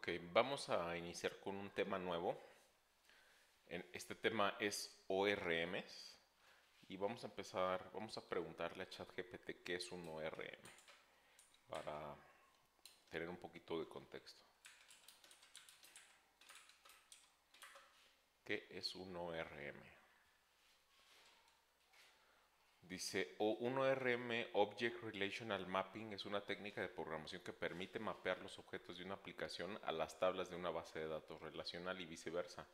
Ok, vamos a iniciar con un tema nuevo. Este tema es ORMs y vamos a preguntarle a ChatGPT qué es un ORM para tener un poquito de contexto. ¿Qué es un ORM? Dice, un ORM, Object Relational Mapping, es una técnica de programación que permite mapear los objetos de una aplicación a las tablas de una base de datos relacional y viceversa,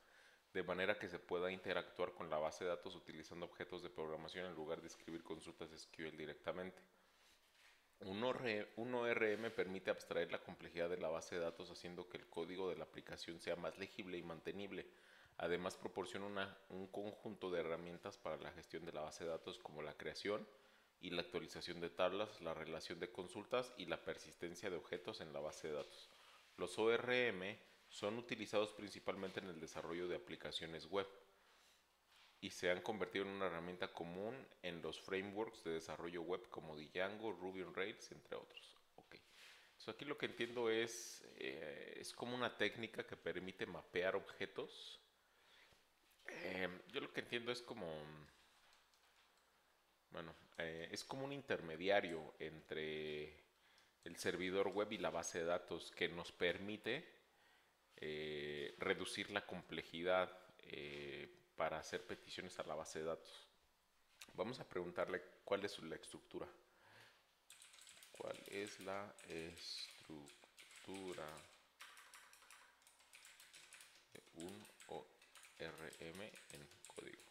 de manera que se pueda interactuar con la base de datos utilizando objetos de programación en lugar de escribir consultas SQL directamente. Un ORM permite abstraer la complejidad de la base de datos haciendo que el código de la aplicación sea más legible y mantenible. Además, proporciona un conjunto de herramientas para la gestión de la base de datos como la creación y la actualización de tablas, la relación de consultas y la persistencia de objetos en la base de datos. Los ORM son utilizados principalmente en el desarrollo de aplicaciones web y se han convertido en una herramienta común en los frameworks de desarrollo web como Django, Ruby on Rails, entre otros. Ok. Entonces aquí lo que entiendo es como una técnica que permite mapear objetos. Yo lo que entiendo es como, bueno, es como un intermediario entre el servidor web y la base de datos que nos permite reducir la complejidad para hacer peticiones a la base de datos. Vamos a preguntarle cuál es la estructura. ¿Cuál es la estructura de un ORM en código?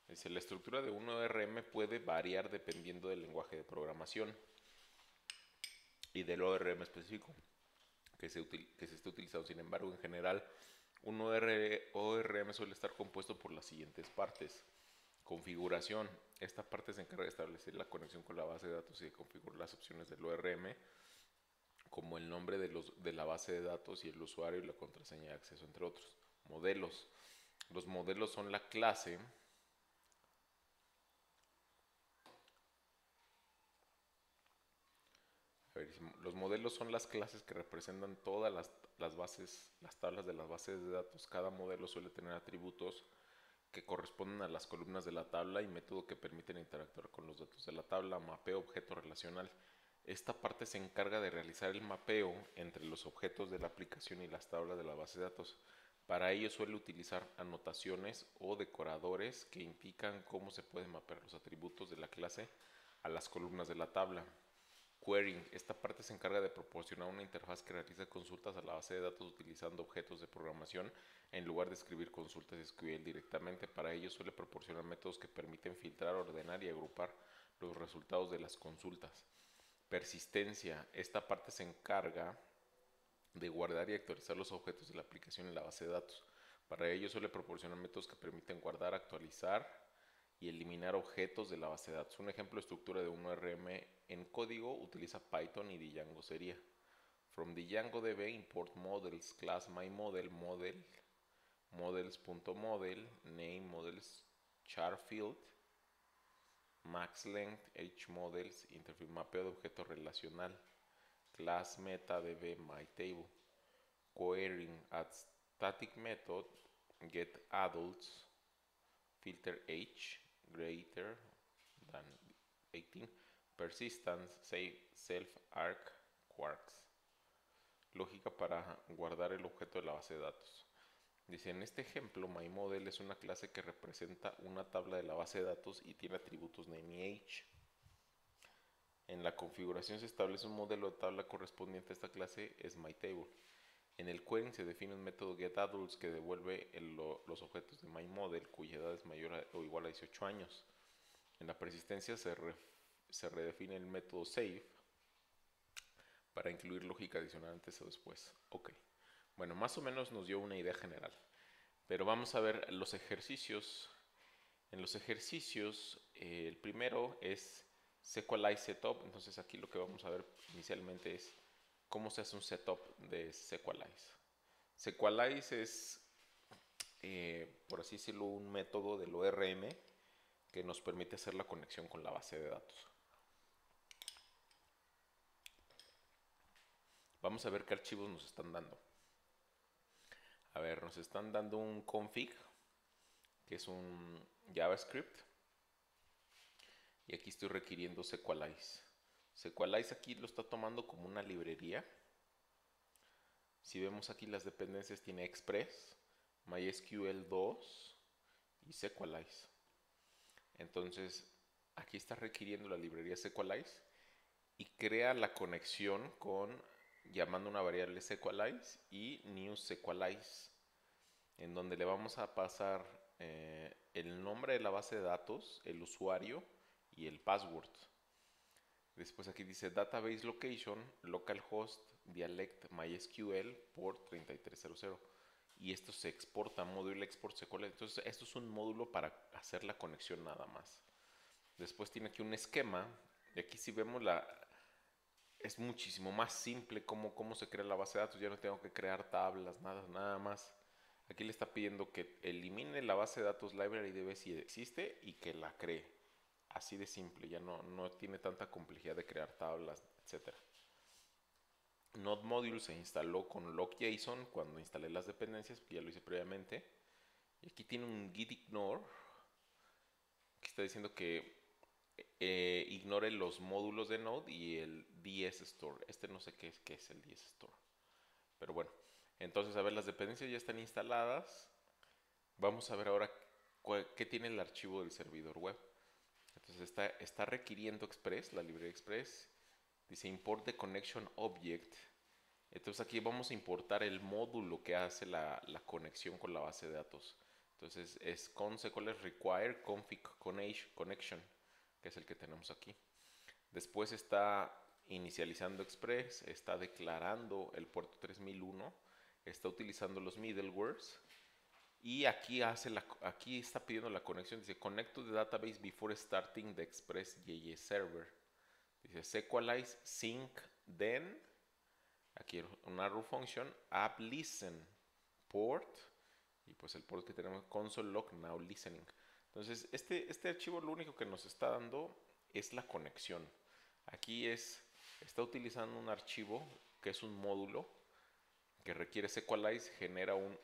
Dice, la estructura de un ORM puede variar dependiendo del lenguaje de programación y del ORM específico que se esté utilizando. Sin embargo, en general, un ORM suele estar compuesto por las siguientes partes. Configuración. Esta parte se encarga de establecer la conexión con la base de datos y de configurar las opciones del ORM, como el nombre de la base de datos y el usuario y la contraseña de acceso, entre otros. Modelos. Los modelos son la clase A ver, los modelos son las clases que representan todas las bases, las tablas de las bases de datos. Cada modelo suele tener atributos que corresponden a las columnas de la tabla y método que permiten interactuar con los datos de la tabla. Mapeo objeto relacional. Esta parte se encarga de realizar el mapeo entre los objetos de la aplicación y las tablas de la base de datos. Para ello suele utilizar anotaciones o decoradores que indican cómo se pueden mapear los atributos de la clase a las columnas de la tabla. Querying. Esta parte se encarga de proporcionar una interfaz que realiza consultas a la base de datos utilizando objetos de programación en lugar de escribir consultas SQL directamente. Para ello suele proporcionar métodos que permiten filtrar, ordenar y agrupar los resultados de las consultas. Persistencia. Esta parte se encarga de guardar y actualizar los objetos de la aplicación en la base de datos. Para ello suele proporcionar métodos que permiten guardar, actualizar y eliminar objetos de la base de datos. Un ejemplo de estructura de un ORM en código utiliza Python y Django sería: from DjangoDB import models, class myModel, model, models.model, name models, char field, max length, hmodels, interface mapeo de objeto relacional, class meta db myTable, querying at static method, get adults, filter age greater than 18, persistence, save, self arc, quarks. Lógica para guardar el objeto de la base de datos. Dice, en este ejemplo, myModel es una clase que representa una tabla de la base de datos y tiene atributos name y age. En la configuración se establece un modelo de tabla correspondiente a esta clase, es myTable. En el querying se define un método getAdults que devuelve los objetos de myModel cuya edad es mayor o igual a 18 años. En la persistencia se redefine el método save para incluir lógica adicional antes o después. Ok, bueno, más o menos nos dio una idea general, pero vamos a ver los ejercicios. En los ejercicios, el primero es Sequelize Setup. Entonces aquí lo que vamos a ver inicialmente es cómo se hace un setup de Sequelize. Sequelize es, por así decirlo, un método del ORM que nos permite hacer la conexión con la base de datos. Vamos a ver qué archivos nos están dando. A ver, nos están dando un config, que es un JavaScript. Y aquí estoy requiriendo Sequelize. Sequelize aquí lo está tomando como una librería. Si vemos aquí las dependencias, tiene Express, MySQL 2 y Sequelize. Entonces, aquí está requiriendo la librería Sequelize y crea la conexión con llamando una variable Sequelize y new Sequelize, en donde le vamos a pasar el nombre de la base de datos, el usuario y el password. Después aquí dice database location, localhost, dialect, MySQL, port 3300. Y esto se exporta, módulo export SQL. Entonces esto es un módulo para hacer la conexión nada más. Después tiene aquí un esquema. Y aquí si vemos es muchísimo más simple cómo se crea la base de datos. Ya no tengo que crear tablas, nada más. Aquí le está pidiendo que elimine la base de datos library si existe y que la cree. Así de simple, ya no tiene tanta complejidad de crear tablas, etc. Node Module se instaló con lock.json cuando instalé las dependencias, porque ya lo hice previamente. Y aquí tiene un git ignore, que está diciendo que ignore los módulos de Node y el DS Store. No sé qué es el DS Store. Pero bueno, entonces a ver, las dependencias ya están instaladas. Vamos a ver ahora qué tiene el archivo del servidor web. Entonces está requiriendo Express, la librería Express. Dice import the connection object. Entonces aquí vamos a importar el módulo que hace la conexión con la base de datos. Entonces es consequence require config connection, que es el que tenemos aquí. Después está inicializando Express, está declarando el puerto 3001, está utilizando los middlewares. Y aquí está pidiendo la conexión. Dice connect to the database before starting the Express.js server. Dice Sequelize sync then. Aquí una arrow function app listen port. Y pues el port que tenemos console log now listening. Entonces este archivo lo único que nos está dando es la conexión. Aquí está utilizando un archivo que es un módulo que requiere Sequelize, genera un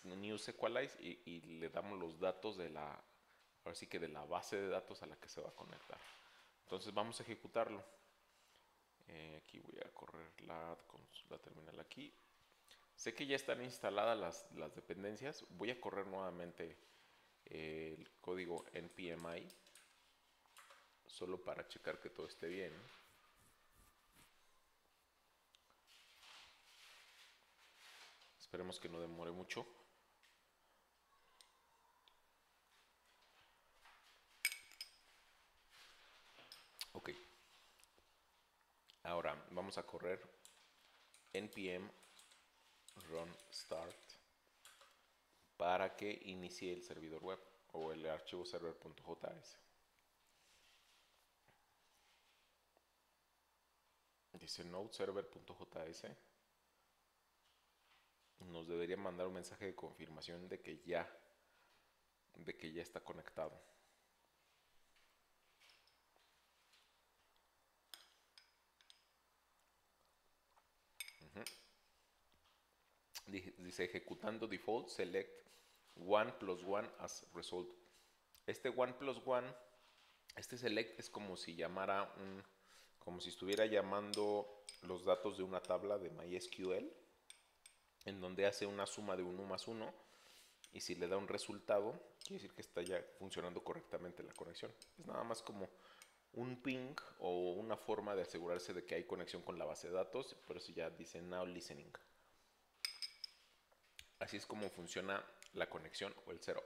new Sequelize y le damos los datos ahora sí que de la base de datos a la que se va a conectar. Entonces vamos a ejecutarlo. Aquí voy a correr la terminal aquí. Sé que ya están instaladas las dependencias. Voy a correr nuevamente el código npmi solo para checar que todo esté bien. Esperemos que no demore mucho. Ok. Ahora vamos a correr npm run start para que inicie el servidor web o el archivo server.js. Dice node server.js. Nos debería mandar un mensaje de confirmación de que ya está conectado. Dice ejecutando default select 1+1 as result. Este 1+1, este select es como si llamara como si estuviera llamando los datos de una tabla de MySQL, en donde hace una suma de 1+1 y si le da un resultado, quiere decir que está ya funcionando correctamente la conexión. Es nada más como un ping o una forma de asegurarse de que hay conexión con la base de datos, pero si ya dice now listening. Así es como funciona la conexión o el setup.